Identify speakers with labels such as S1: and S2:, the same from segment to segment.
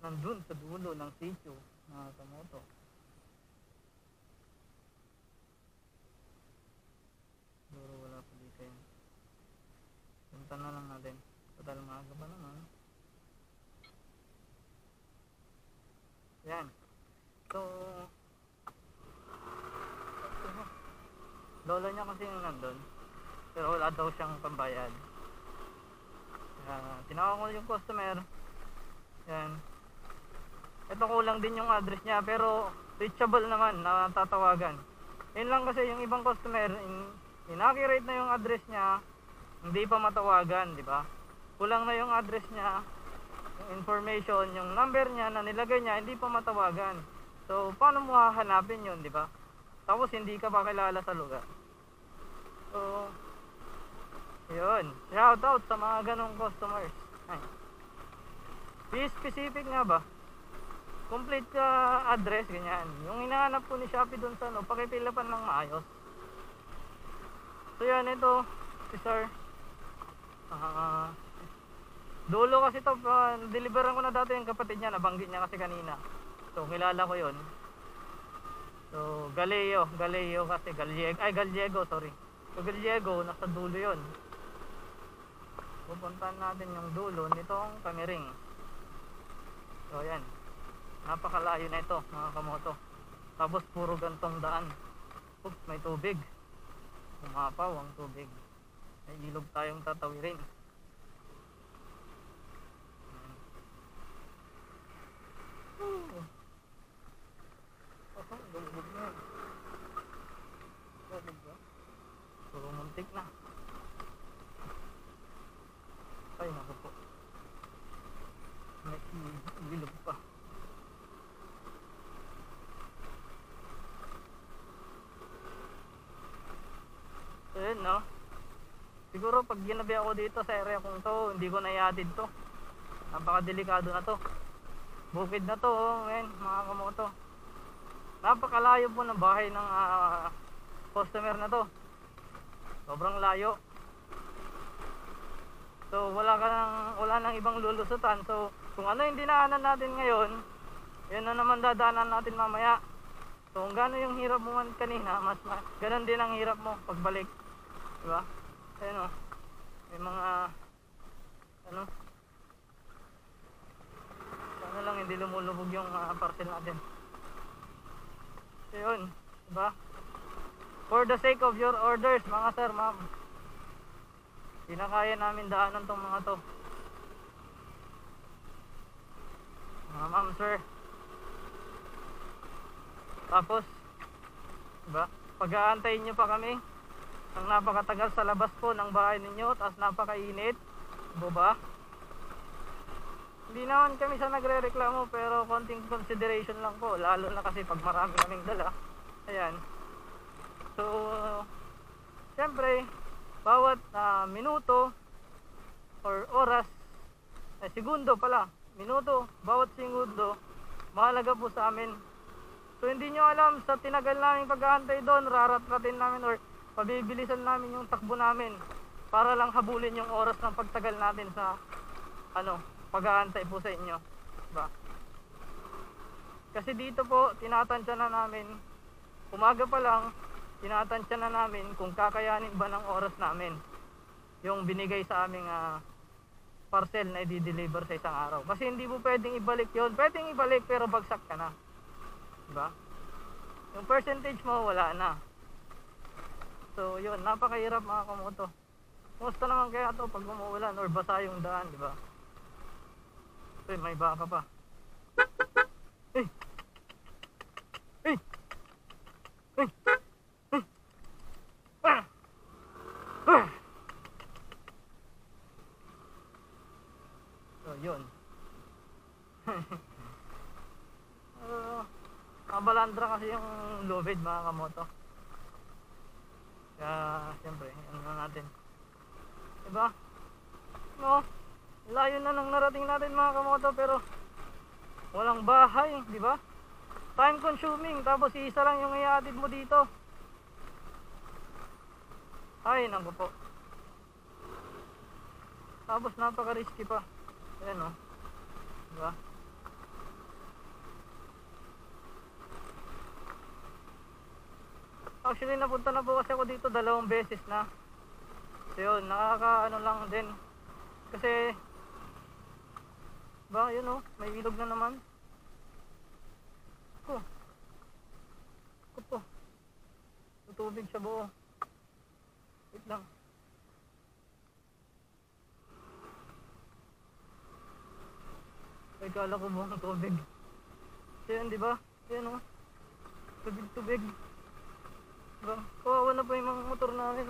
S1: nandun sa dulo ng sitio, mga kamoto. Siguro wala pa dito yan. Punta na lang natin. Total maaga pa naman. Yan. So, lolo niya kasi yung nandun. Pero wala daw siyang pambayad. Tinawag ko yung customer. Yan. Ito kulang din yung address niya pero reachable naman na tatawagan. Yun lang kasi yung ibang customer inaccurate na yung address niya, hindi pa matawagan, di ba? Kulang na yung address niya, yung information, yung number niya na nilagay niya, hindi pa matawagan. So paano mo hahanapin yun, di ba? Tapos hindi ka pa kilala sa lugar. So yun, shout out sa mga ganong customers. Ay. Be specific nga ba? Complete ka address, ganyan. Yung hinahanap ko ni Shopee dun sa ano, pakipilapan ng maayos. So yan, ito si sir. Dulo kasi to, deliveran ko na dati yung kapatid niya, nabanggit niya kasi kanina. So kilala ko yun. So Gallego kasi Gallego, sorry. So Gallego, nasa dulo yun. Pupuntahan natin yung dulo nitong Kamiring. So yan, napakalayo na ito mga kamoto. Tapos puro gantong daan. Oops, may tubig. Umapaw ang tubig. May ilog tayong tatawirin. Lumubog na. Lumubog na. Puro muntik na. Ay naku po, may ilog pa. So yun, no? Siguro pag ginabi ako dito sa area kong to, hindi ko na i-added to. Napakadelikado na to. Bukid na to, men, mga kamoto. Napakalayo po ng bahay ng customer na to. Sobrang layo. So wala nang ibang lulusutan. So kung ano yung dinaanan natin ngayon, yun na naman dadaanan natin mamaya. So kung gano'n yung hirap mo man kanina, ganun din ang hirap mo pagbalik, diba? Ayun o, may mga ano, sana lang hindi lumulubog yung parcel natin. So yun, diba? For the sake of your orders, mga sir, ma'am, hindi na kaya namin daanan tong mga to. Mga ma'am, sir. Tapos, diba, pag-aantayin nyo pa kami ng napakatagal sa labas po ng bahay ninyo, tapos napakainit, diba? Hindi naman kami sa nagre-reklamo, pero konting consideration lang po, lalo na kasi pag marami kaming dala. Ayan. So, siyempre, bawat minuto or oras, segundo pala, minuto, bawat segundo, mahalaga po sa amin. So hindi nyo alam, sa tinagal namin pag-aantay doon, rarat-ratin namin or pabibilisan namin yung takbo namin para lang habulin yung oras ng pagtagal natin sa pag-aantay po sa inyo, diba? Kasi dito po, tinatansya na namin, umaga pa lang, tinatansya na namin kung kakayanin ba ng oras namin yung binigay sa aming parcel na i-deliver sa isang araw. Kasi hindi po pwedeng ibalik yun. Pwedeng ibalik pero bagsak ka na, diba? Yung percentage mo wala na. So yun, napakahirap mga kamoto. Kumusta naman kaya to pag umuulan or basa yung daan, diba? Uy, may baka pa. Hey! Hey! Hey! So yun. Mabalandra kasi yung lubid mga kamoto. Kaya siyempre, ano na natin, diba? No, layo na nang narating natin mga kamoto, pero walang bahay, diba? Time consuming, tapos isa lang yung i-added mo dito. Ay naku po. Tapos napaka risky pa. Ayan o, diba? Actually, napunta na po kasi ako dito 2 beses na. So yun, nakaka ano lang din. Kasi, ba, yun oh, may ilog na naman. Ko. Ko po. Tubig sa buo. Wait lang. Ay, kala ko buong tubig. So yun, di ba? Yan oh. Tubig. Diba? Kawawa na po yung mga motor namin,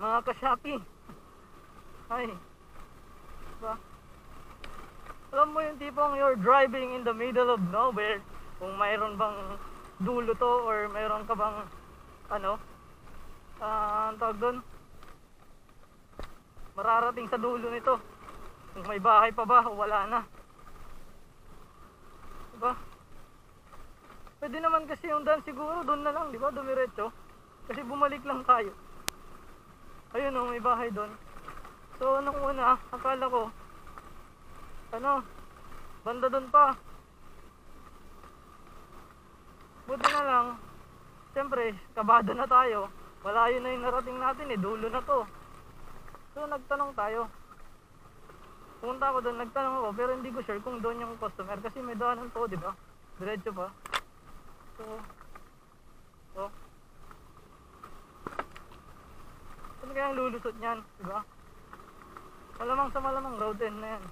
S1: mga ka-Shopee. Ay. Diba? Alam mo yung tipong you're driving in the middle of nowhere, kung mayroon bang dulo to or mayroon ka bang ang tawag doon, mararating sa dulo nito, kung may bahay pa ba o wala na. Diba? Pwede naman kasi yung daan siguro doon na lang, di ba? Dumiretso. Kasi bumalik lang tayo. Ayun oh, may bahay doon. So nung una, akala ko banda doon pa. Buti na lang, siyempre, kabado na tayo. Malayo na yung narating natin eh, dulo na to. So nagtanong tayo. Pumunta ako doon, nagtanong ako, pero hindi ko sure kung doon yung customer kasi may daanan to, di ba? Diretso pa. So, ano kayang lulusot niyan, di ba? Malamang sa malamang road end na yan.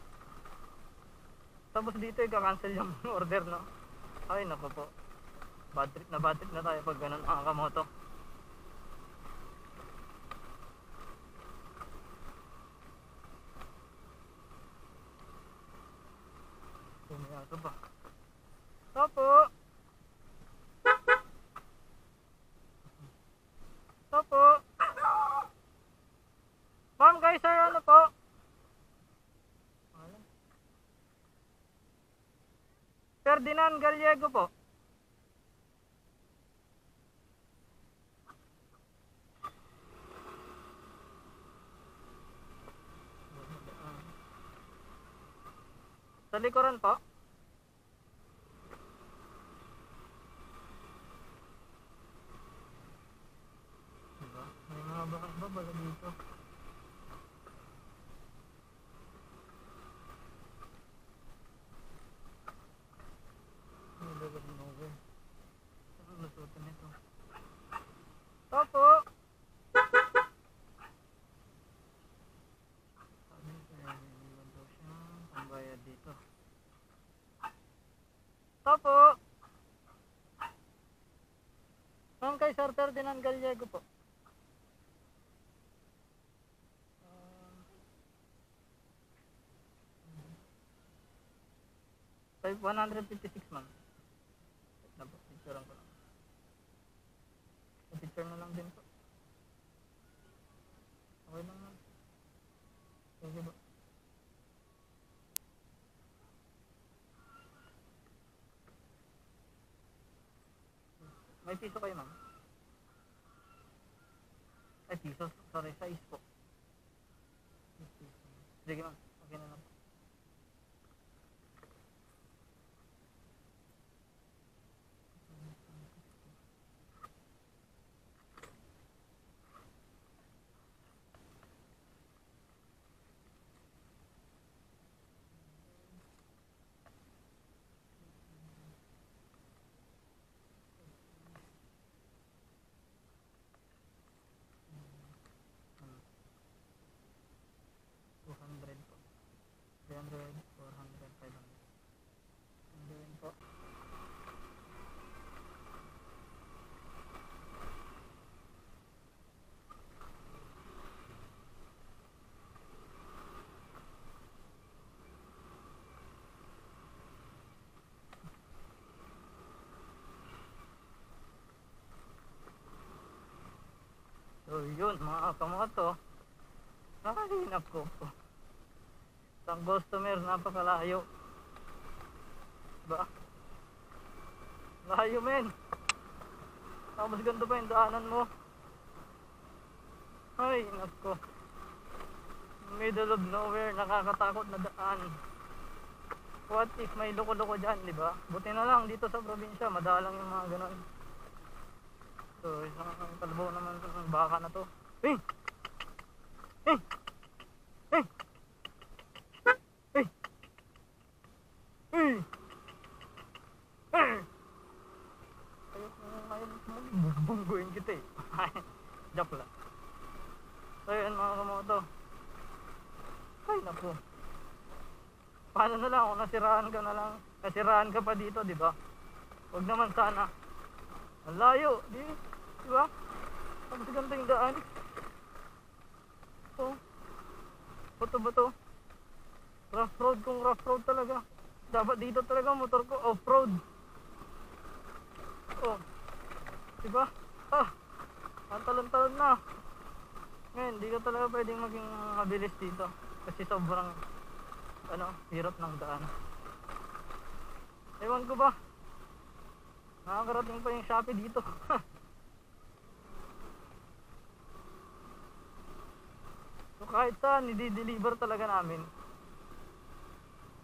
S1: Tapos dito i-cancel yung order, no? Ay, naku po. Bad trip na tayo pag ganun ang kamoto. Ito ba? Topo! Topo! Ma'am, guys, sir, ano po? Ferdinand Gallego po. Sa likuran po. Diba? May mga babala dito. May babala ng over. Ano lusutan ito? Opo! Pambayad dito. Opo! Ma'am, kay Sir Ferdinand Gallego po. 156 ma'am. Picturean ko lang. Picture na lang din po. Okay lang ma'am. Thank you po. May piso kayo ma'am? Ay, piso. Sorry, size po. Sige ma'am, okay na lang. Po. 300, 400, 500. Gawin po. So yun mga kamoto, nakahinap ko po. Isang customer, napakalayo. Diba? Layo men. Tapos ganito pa yung daanan mo. Ay, nako. Middle of nowhere, nakakatakot na daan. What if may loko-loko dyan, di ba? Buti na lang dito sa probinsya, madalang yung mga ganon. So, isang kalabaw naman ng baka na to. Hey! Hey! Hey! Hey! Hey! Hey! Ayun, bubungguin kita eh. Joke lang. So yun mga kamoto. Ay naku. Paano na lang kung nasiraan ka na lang. Nasiraan ka pa dito, di ba? Huwag naman sana. Ang layo, di ba? Tapos ganito yung daan. So, bato-bato. Rough road kung rough road talaga. Dapat dito talaga motor ko off-road. Oh. Diba? Ang talon-talon na. Ngayon, di ka talaga pwedeng maging mabilis dito. Kasi sobrang hirap ng daan. Ewan ko ba? Nakakarating pa yung Shopee dito. So kahit saan, i-deliver talaga namin.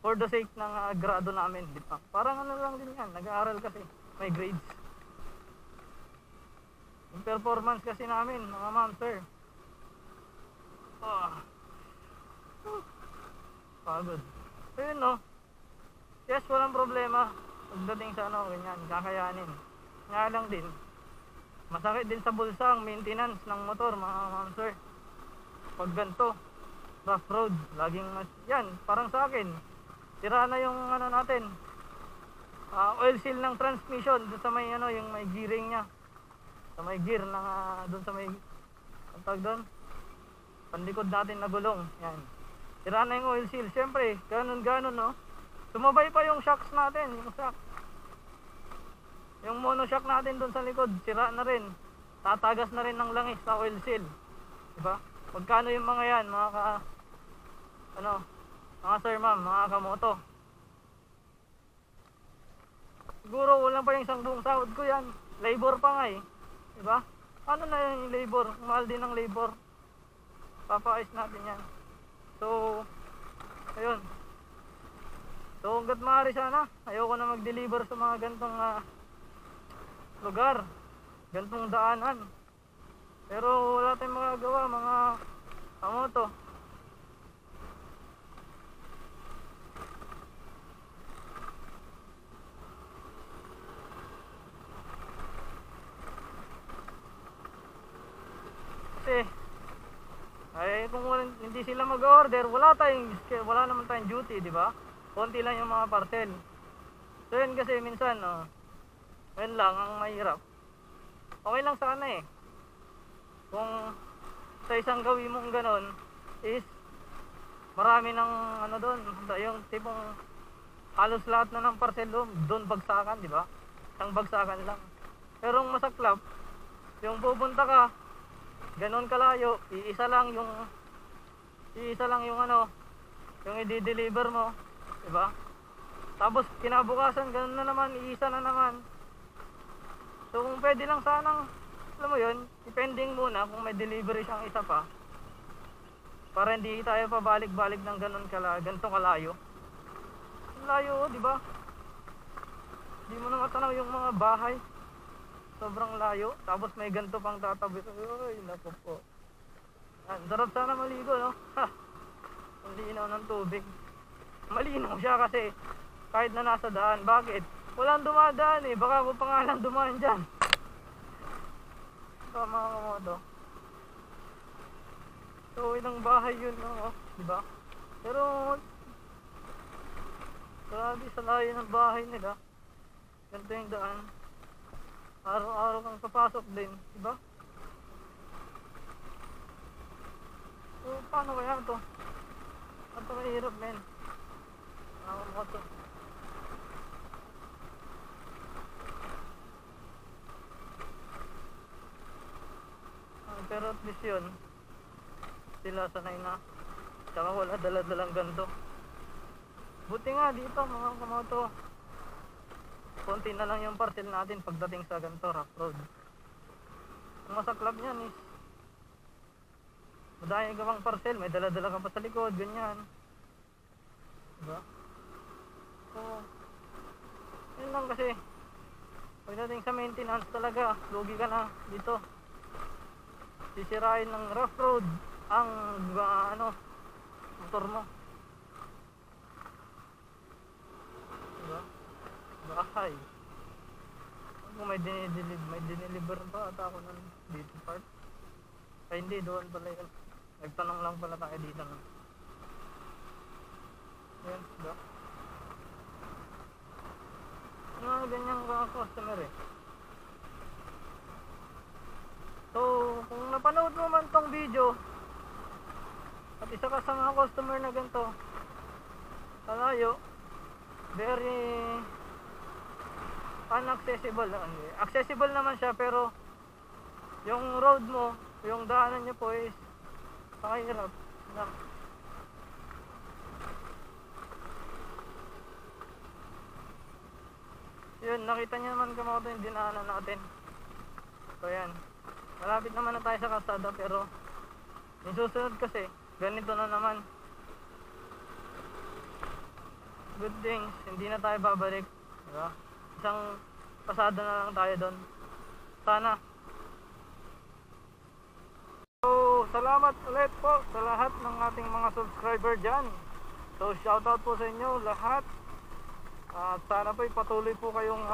S1: For the sake ng grado namin, di ba? Parang ano lang din yan, nag-aaral kasi. May grades. Yung performance kasi namin, mga ma'am, sir. Pagod. So yun no. Yes, walang problema. Pagdating sa ganyan, kakayanin. Nga lang din, masakit din sa bulsa ang maintenance ng motor, mga ma'am, sir. Pag ganito, rough road, laging yan, parang sa akin. Tira na yung natin. Oil seal ng transmission, doon sa may yung may gearing niya. Sa may gear na doon sa may ang tawag doon, panlikod natin na gulong, yan, sira na yung oil seal. Syempre ganun no, sumabay pa yung shocks natin, yung monoshock natin doon sa likod, sira na rin, tatagas na rin ng langis sa oil seal, diba? Magkano yung mga yan, mga mga sir ma'am, mga kamoto? Siguro walang pa yung isang buong sahod ko yan, labor pa nga eh. Diba? Ano na yung labor? Mahal din ng labor. Papakais natin yan. So, ayun. So, hanggat maaari sana, ayoko na mag-deliver sa mga gantong lugar. Gantong daanan. Pero wala tayong magagawa, mga kamoto. Kung hindi sila mag-order, wala naman tayong duty, di ba? Konti lang yung mga parcel. So yun kasi minsan, yun lang ang mahirap. Okay lang sana eh. Kung sa isang gawin mong ganon is marami ng doon, yung tipong halos lahat na ng parcel doon bagsakan, di ba? Isang bagsakan lang. Pero ang masaklap, yung pupunta ka ganon kalayo, iisa lang yung yung i-deliver mo, di ba? Tapos kinabukasan ganon na naman, iisa na naman. So kung pwede lang sanang, alam mo yun, depending muna kung may delivery siyang isa pa, para hindi tayo pabalik-balik ng ganitong kalayo. Ang layo, di ba? Hindi mo na matanaw yung mga bahay. Sobrang layo, tapos may ganito pang tatabi. Uy, naku po. Sarap sana maligo, no? Ang linaw ng tubig. Malinaw siya kasi kahit na nasa daan. Bakit? Walang dumadaan eh. Baka ako pa nga lang dumaan dyan. So, mga kamoto. So, ilang bahay yun, no? Diba? Pero, grabe sa layo ng bahay nila. Ganito yung daan. Araw-araw kang papasok din, diba? So, paano kaya ito? Ito mahirap, men. Ako ito. Pero at least yun, sila sanay na. Tsaka wala dala-dalang ganito. Buti nga dito, mga kamoto. Konti na lang yung parcel natin pagdating sa ganito, rough road. Ang masaklap niyan is madami ka pang parcel, may dala-dala ka pa sa likod, ganyan. Diba? kasi pagdating sa maintenance talaga, lugi ka na dito. Sisirain ng rough road ang motor mo. Diba? Bahay. Kung may dinideliver ba ata ako ng dito part? Ay hindi, doon pala yun. Nagtanong lang pala tayo dito. Yan, diba? Ganyan ka customer eh. So, kung napanood mo man tong video at isa ka sa mga customer na ganito, malayo, very unaccessible. Accessible naman siya pero yung road mo, yung daanan niya po is pakahirap. Yun, nakita niyo naman kung yung dinaanan natin. So yan, malapit naman na tayo sa kalsada pero yung susunod kasi ganito na naman. Good things, hindi na tayo babalik, diba? Isang pasada na lang tayo doon sana. So salamat ulit po sa lahat ng ating mga subscriber dyan. So shoutout po sa inyo lahat. At sana po patuloy po kayong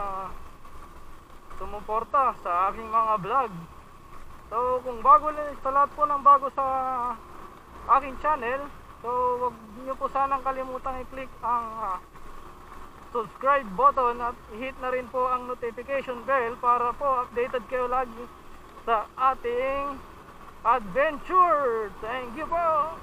S1: sumuporta sa aking mga vlog. So kung bago sa lahat po ng bago sa aking channel, so wag niyo po sanang kalimutan i-click ang subscribe button at i-hit na rin po ang notification bell para po updated kayo lagi sa ating adventure. Thank you po.